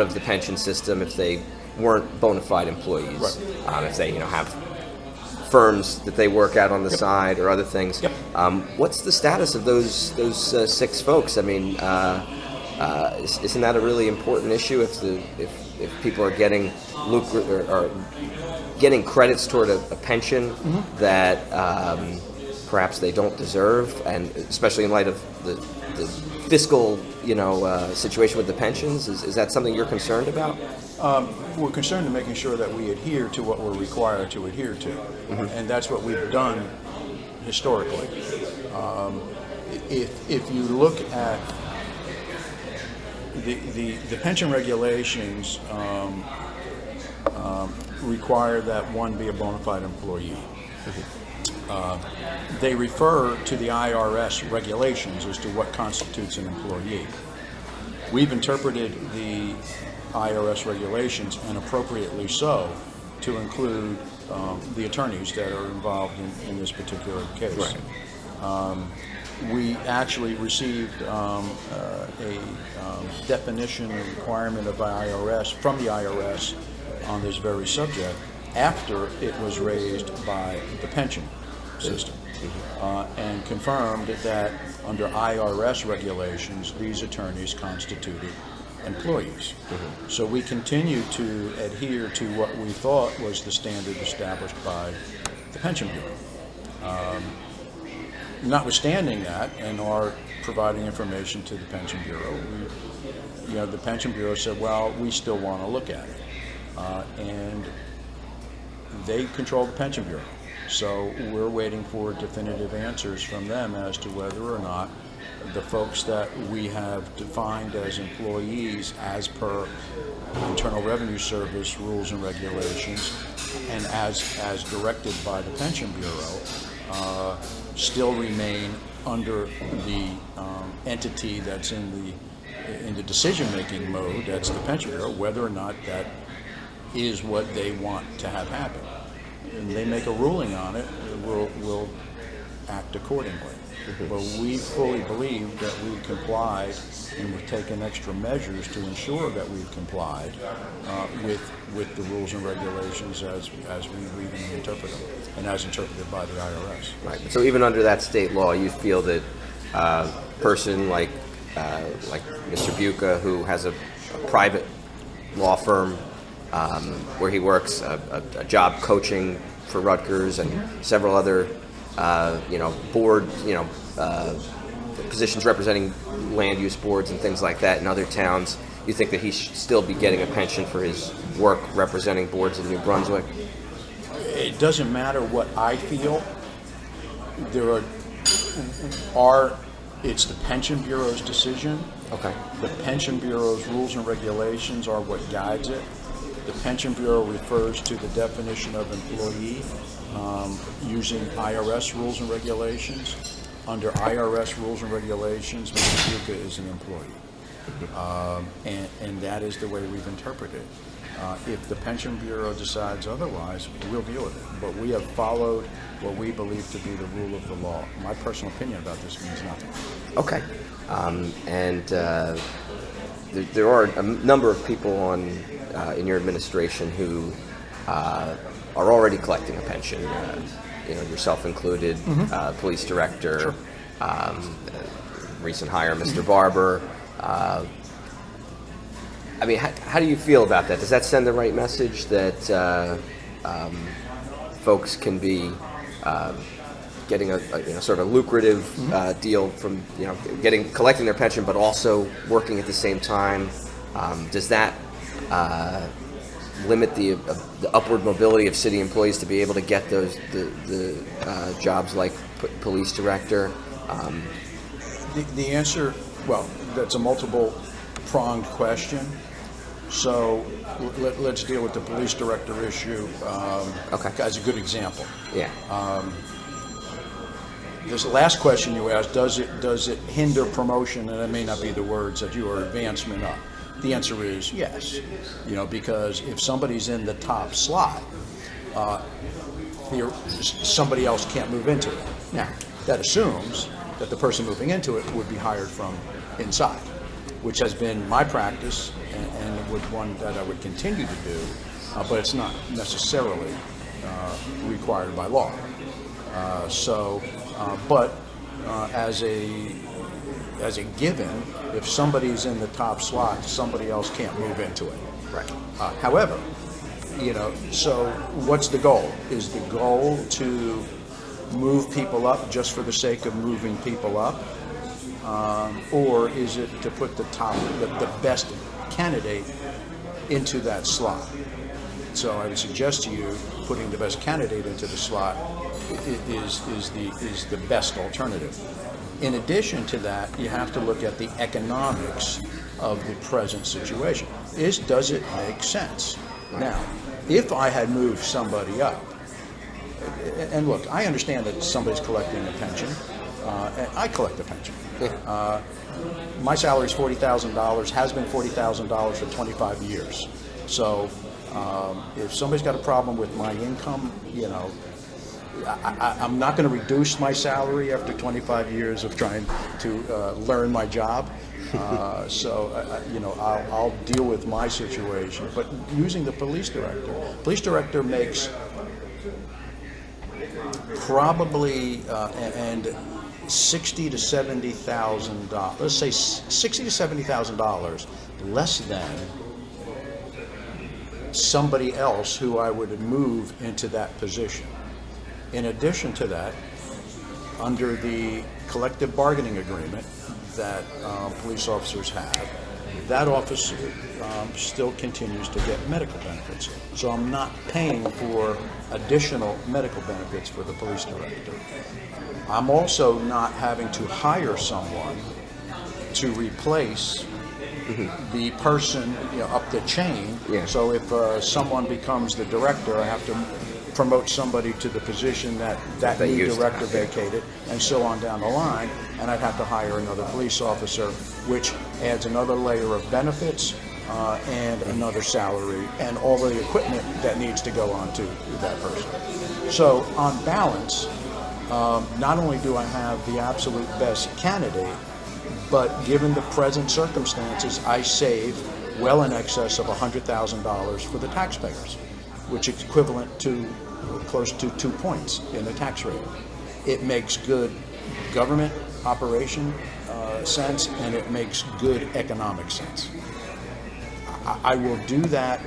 A: of the pension system if they weren't bona fide employees.
B: Right.
A: If they have firms that they work out on the side or other things.
B: Yep.
A: What's the status of those 6 folks? I mean, isn't that a really important issue if people are getting or getting credits toward a pension that perhaps they don't deserve, and especially in light of the fiscal situation with the pensions? Is that something you're concerned about?
B: We're concerned in making sure that we adhere to what we're required to adhere to, and that's what we've done historically. If you look at the pension regulations, require that one be a bona fide employee. They refer to the IRS regulations as to what constitutes an employee. We've interpreted the IRS regulations, and appropriately so, to include the attorneys that are involved in this particular case.
A: Right.
B: We actually received a definition and requirement of IRS from the IRS on this very subject, after it was raised by the pension system, and confirmed that under IRS regulations, these attorneys constituted employees. So we continue to adhere to what we thought was the standard established by the Pension Bureau. Notwithstanding that, and are providing information to the Pension Bureau, the Pension Bureau said, well, we still want to look at it. And they control the Pension Bureau. So we're waiting for definitive answers from them as to whether or not the folks that we have defined as employees as per Internal Revenue Service rules and regulations and as directed by the Pension Bureau still remain under the entity that's in the decision-making mode, that's the Pension Bureau, whether or not that is what they want to have happen. And they make a ruling on it, we'll act accordingly. But we fully believe that we complied, and we've taken extra measures to ensure that we've complied with the rules and regulations as we read and interpret them, and as interpreted by the IRS.
A: Right. So even under that state law, you feel that a person like Mr. Buca, who has a private law firm where he works, a job coaching for Rutgers and several other board, positions representing land use boards and things like that in other towns, you think that he should still be getting a pension for his work representing boards in New Brunswick?
B: It doesn't matter what I feel. It's the Pension Bureau's decision.
A: Okay.
B: The Pension Bureau's rules and regulations are what guides it. The Pension Bureau refers to the definition of employee using IRS rules and regulations. Under IRS rules and regulations, Mr. Buca is an employee. And that is the way we've interpreted it. If the Pension Bureau decides otherwise, we'll deal with it. But we have followed what we believe to be the rule of the law. My personal opinion about this means nothing.
A: Okay. There are a number of people in your administration who are already collecting a pension. Yourself included, police director,
B: Sure.
A: Recent hire, Mr. Barber. How do you feel about that? Does that send the right message that folks can be getting a sort of lucrative deal from collecting their pension, but also working at the same time? Does that limit the upward mobility of city employees to be able to get the jobs like police director?
B: The answer, well, that's a multiple-pronged question. So let's deal with the police director issue as a good example.
A: Yeah.
B: This last question you asked, does it hinder promotion, and that may not be the words that you are, advancement up? The answer is yes. Because if somebody's in the top slot, somebody else can't move into it. Now, that assumes that the person moving into it would be hired from inside, which has been my practice and one that I would continue to do, but it's not necessarily required by law. But as a given, if somebody's in the top slot, somebody else can't move into it.
A: Right.
B: However, so what's the goal? Is the goal to move people up just for the sake of moving people up? Or is it to put the best candidate into that slot? So I would suggest to you putting the best candidate into the slot is the best alternative. In addition to that, you have to look at the economics of the present situation. Does it make sense? Now, if I had moved somebody up, and look, I understand that somebody's collecting a pension, and I collect a pension. My salary is $40,000, has been $40,000 for 25 years. So if somebody's got a problem with my income, I'm not going to reduce my salary after 25 years of trying to learn my job. I'll deal with my situation. But using the police director makes probably and $60,000 to $70,000. Let's say $60,000 to $70,000 less than somebody else who I would move into that position. In addition to that, under the collective bargaining agreement that police officers have, that officer still continues to get medical benefits. So I'm not paying for additional medical benefits for the police director. I'm also not having to hire someone to replace the person up the chain.
A: Yeah.
B: So if someone becomes the director, I have to promote somebody to the position that new director vacated, and so on down the line, and I'd have to hire another police officer, which adds another layer of benefits and another salary and all the equipment that needs to go on to that person. So on balance, not only do I have the absolute best candidate, but given the present circumstances, I save well in excess of $100,000 for the taxpayers, which is equivalent to close to 2 points in the tax rate. It makes good government operation sense, and it makes good economic sense. I will do that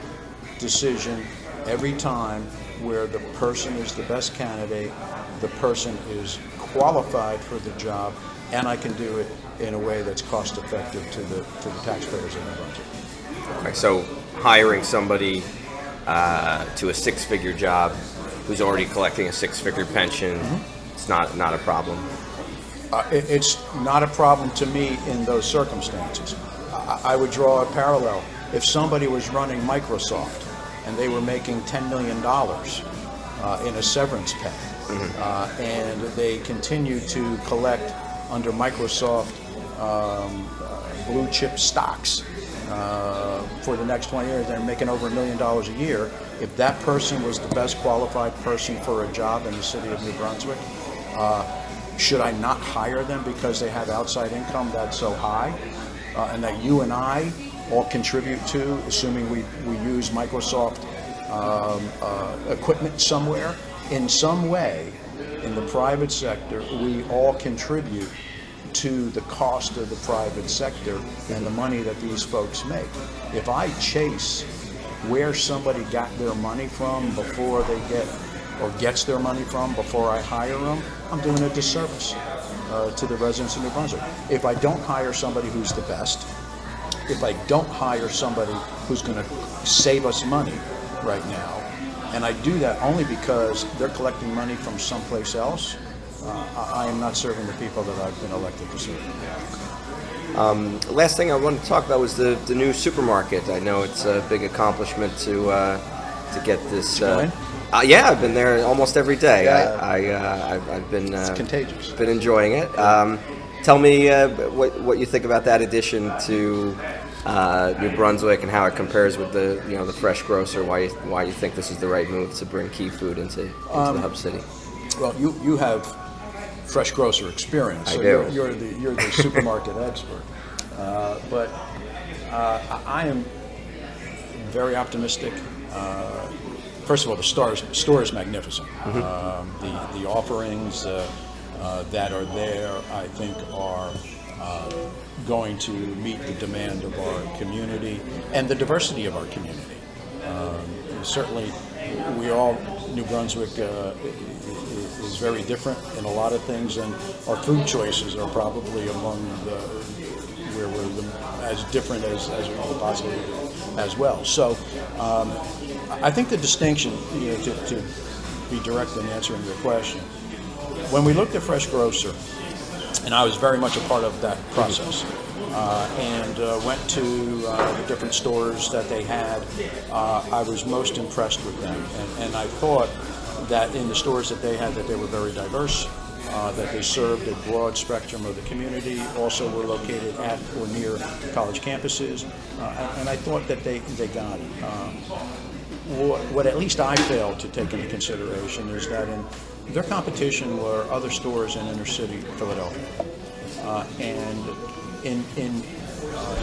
B: decision every time where the person is the best candidate, the person is qualified for the job, and I can do it in a way that's cost effective to the taxpayers in New Brunswick.
A: Okay, so hiring somebody to a six-figure job who's already collecting a six-figure pension, it's not a problem.
B: It's not a problem to me in those circumstances. I would draw a parallel. If somebody was running Microsoft and they were making $10 million in a severance pay, and they continue to collect under Microsoft blue chip stocks for the next 20 years, they're making over $1 million a year. If that person was the best qualified person for a job in the city of New Brunswick, should I not hire them because they have outside income that's so high, and that you and I all contribute to, assuming we use Microsoft equipment somewhere? In some way, in the private sector, we all contribute to the cost of the private sector and the money that these folks make. If I chase where somebody got their money from before they gets their money from before I hire them, I'm doing a disservice to the residents of New Brunswick. If I don't hire somebody who's the best, if I don't hire somebody who's going to save us money right now, and I do that only because they're collecting money from someplace else, I am not serving the people that I've been elected to serve.
A: Last thing I wanted to talk about was the new supermarket. I know it's a big accomplishment to get this. Yeah, I've been there almost every day.
B: Yeah.
A: I've been
B: It's contagious.
A: Been enjoying it. Tell me what you think about that addition to New Brunswick and how it compares with the fresh grocer. Why you think this is the right move to bring Key Food into the hub city?
B: Well, you have fresh grocer experience, so
A: I do.
B: You're the supermarket expert. But I am very optimistic. First of all, the store is magnificent. The offerings that are there, I think, are going to meet the demand of our community and the diversity of our community. Certainly, New Brunswick is very different in a lot of things, and our food choices are probably among where we're as different as we could possibly be as well. So I think the distinction, to be direct in answering your question, when we looked at Fresh Grocer, and I was very much a part of that process, and went to the different stores that they had, I was most impressed with them, and I thought that in the stores that they had, that they were very diverse, that they served a broad spectrum of the community, also were located at or near college campuses, and I thought that they got it. What at least I failed to take into consideration is that their competition were other stores in inner city Philadelphia, and in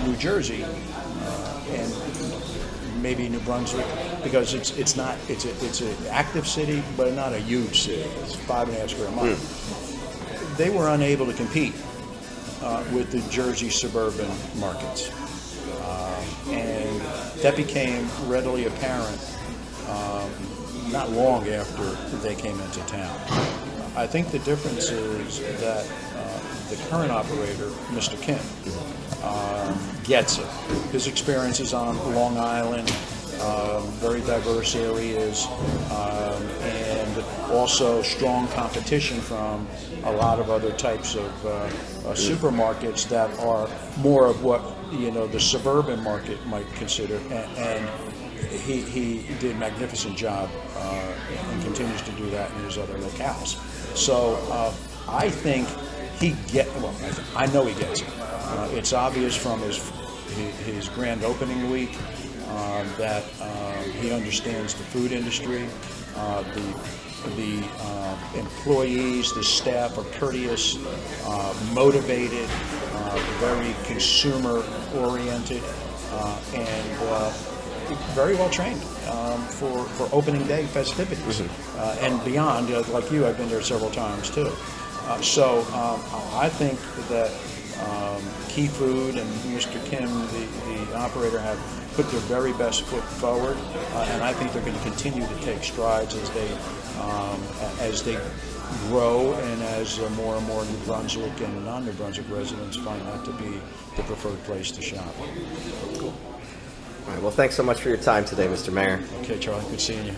B: New Jersey and maybe New Brunswick, because it's an active city, but not a huge city. It's 5.5 square miles. They were unable to compete with the Jersey suburban markets, and that became readily apparent not long after they came into town. I think the difference is that the current operator, Mr. Kim, gets it. His experience is on Long Island, very diverse areas, and also strong competition from a lot of other types of supermarkets that are more of what the suburban market might consider. And he did a magnificent job and continues to do that in his other locales. So I think I know he gets it. It's obvious from his grand opening week that he understands the food industry. The employees, the staff are courteous, motivated, very consumer-oriented, and very well trained for opening day festivities and beyond. Like you, I've been there several times too. So I think that Key Food and Mr. Kim, the operator, have put their very best foot forward, and I think they're going to continue to take strides as they grow and as more and more New Brunswick and non-New Brunswick residents find that to be the preferred place to shop.
A: Cool. All right, well, thanks so much for your time today, Mr. Mayor.
B: Okay, Charlie, good seeing you.